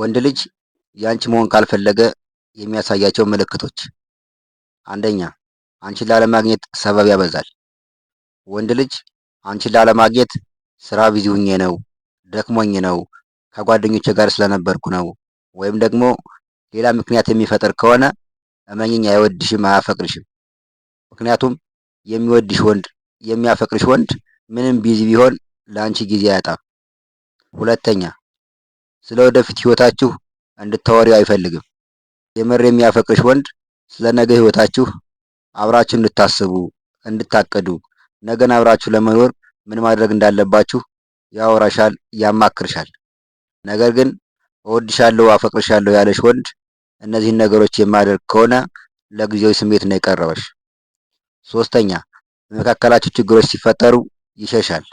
ወንድ ልጅ ያንቺ መሆን ካልፈለገ የሚያሳያቸው ምልክቶች፣ አንደኛ አንቺን ላለማግኘት ሰበብ ያበዛል። ወንድ ልጅ አንቺን ላለማግኘት ስራ ቢዚ ሆኜ ነው፣ ደክሞኝ ነው፣ ከጓደኞቼ ጋር ስለነበርኩ ነው ወይም ደግሞ ሌላ ምክንያት የሚፈጥር ከሆነ እመኝኝ አይወድሽም፣ አያፈቅርሽም። ምክንያቱም የሚወድሽ ወንድ የሚያፈቅርሽ ወንድ ምንም ቢዚ ቢሆን ለአንቺ ጊዜ አያጣም። ሁለተኛ ስለ ወደፊት ህይወታችሁ እንድታወሪው አይፈልግም። የምር የሚያፈቅርሽ ወንድ ስለ ነገ ህይወታችሁ አብራችሁ እንድታስቡ፣ እንድታቅዱ፣ ነገን አብራችሁ ለመኖር ምን ማድረግ እንዳለባችሁ ያወራሻል፣ ያማክርሻል። ነገር ግን እወድሻለሁ፣ አፈቅርሻለሁ ያለሽ ወንድ እነዚህን ነገሮች የማያደርግ ከሆነ ለጊዜያዊ ስሜት ነው የቀረበሽ። ሶስተኛ በመካከላችሁ ችግሮች ሲፈጠሩ ይሸሻል።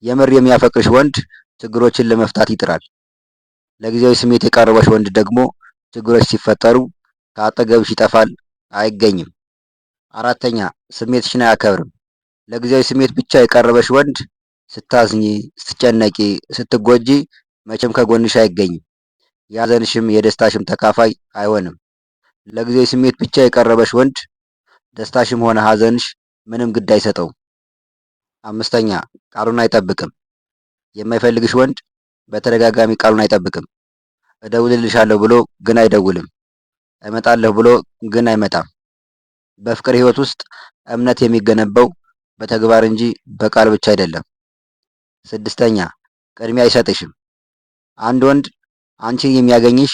የምር የሚያፈቅርሽ ወንድ ችግሮችን ለመፍታት ይጥራል። ለጊዜያዊ ስሜት የቀረበሽ ወንድ ደግሞ ችግሮች ሲፈጠሩ ከአጠገብሽ ይጠፋል፣ አይገኝም። አራተኛ ስሜትሽን አያከብርም። ለጊዜያዊ ስሜት ብቻ የቀረበሽ ወንድ ስታዝኚ፣ ስትጨነቂ፣ ስትጎጂ መቼም ከጎንሽ አይገኝም። የሀዘንሽም የደስታሽም ተካፋይ አይሆንም። ለጊዜያዊ ስሜት ብቻ የቀረበሽ ወንድ ደስታሽም ሆነ ሀዘንሽ ምንም ግድ አይሰጠውም። አምስተኛ ቃሉን አይጠብቅም። የማይፈልግሽ ወንድ በተደጋጋሚ ቃሉን አይጠብቅም። እደውልልሻለሁ ብሎ ግን አይደውልም። እመጣለሁ ብሎ ግን አይመጣም። በፍቅር ህይወት ውስጥ እምነት የሚገነባው በተግባር እንጂ በቃል ብቻ አይደለም። ስድስተኛ ቅድሚያ አይሰጥሽም። አንድ ወንድ አንቺን የሚያገኝሽ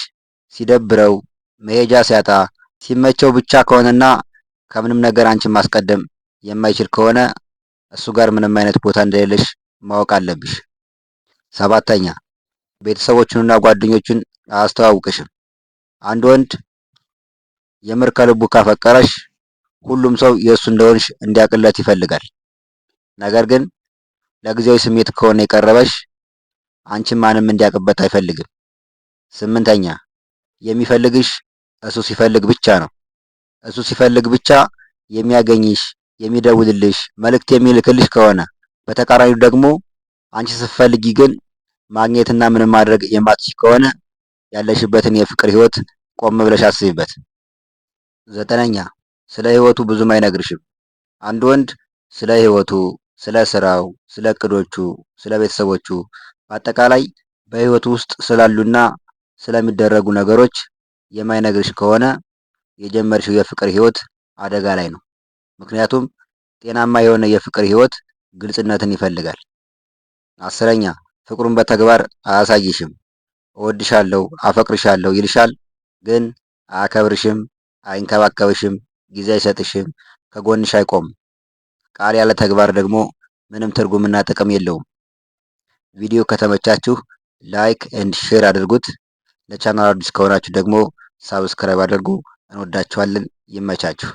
ሲደብረው፣ መሄጃ ሲያጣ፣ ሲመቸው ብቻ ከሆነና ከምንም ነገር አንቺን ማስቀደም የማይችል ከሆነ እሱ ጋር ምንም አይነት ቦታ እንደሌለሽ ማወቅ አለብሽ። ሰባተኛ ቤተሰቦቹንና ጓደኞቹን አያስተዋውቅሽም። አንድ ወንድ የምር ከልቡ ካፈቀረሽ ሁሉም ሰው የእሱ እንደሆንሽ እንዲያውቅለት ይፈልጋል። ነገር ግን ለጊዜያዊ ስሜት ከሆነ የቀረበሽ አንቺን ማንም እንዲያውቅበት አይፈልግም። ስምንተኛ የሚፈልግሽ እሱ ሲፈልግ ብቻ ነው። እሱ ሲፈልግ ብቻ የሚያገኝሽ፣ የሚደውልልሽ፣ መልእክት የሚልክልሽ ከሆነ፣ በተቃራኒው ደግሞ አንቺ ስትፈልጊ ግን ማግኘትና ምንም ማድረግ የማትችይ ከሆነ ያለሽበትን የፍቅር ህይወት ቆም ብለሽ አስቢበት። ዘጠነኛ ስለ ህይወቱ ብዙም አይነግርሽም። አንድ ወንድ ስለ ህይወቱ፣ ስለ ስራው፣ ስለ እቅዶቹ፣ ስለ ቤተሰቦቹ፣ በአጠቃላይ በህይወቱ ውስጥ ስላሉና ስለሚደረጉ ነገሮች የማይነግርሽ ከሆነ የጀመርሽው የፍቅር ህይወት አደጋ ላይ ነው። ምክንያቱም ጤናማ የሆነ የፍቅር ህይወት ግልጽነትን ይፈልጋል። አስረኛ ፍቅሩን በተግባር አያሳይሽም። እወድሻለሁ፣ አፈቅርሻለሁ ይልሻል፣ ግን አያከብርሽም፣ አይንከባከብሽም፣ ጊዜ አይሰጥሽም፣ ከጎንሽ አይቆምም። ቃል ያለ ተግባር ደግሞ ምንም ትርጉምና ጥቅም የለውም። ቪዲዮ ከተመቻችሁ ላይክ ኤንድ ሼር አድርጉት። ለቻናል አዲስ ከሆናችሁ ደግሞ ሳብስክራይብ አድርጉ። እንወዳችኋለን። ይመቻችሁ።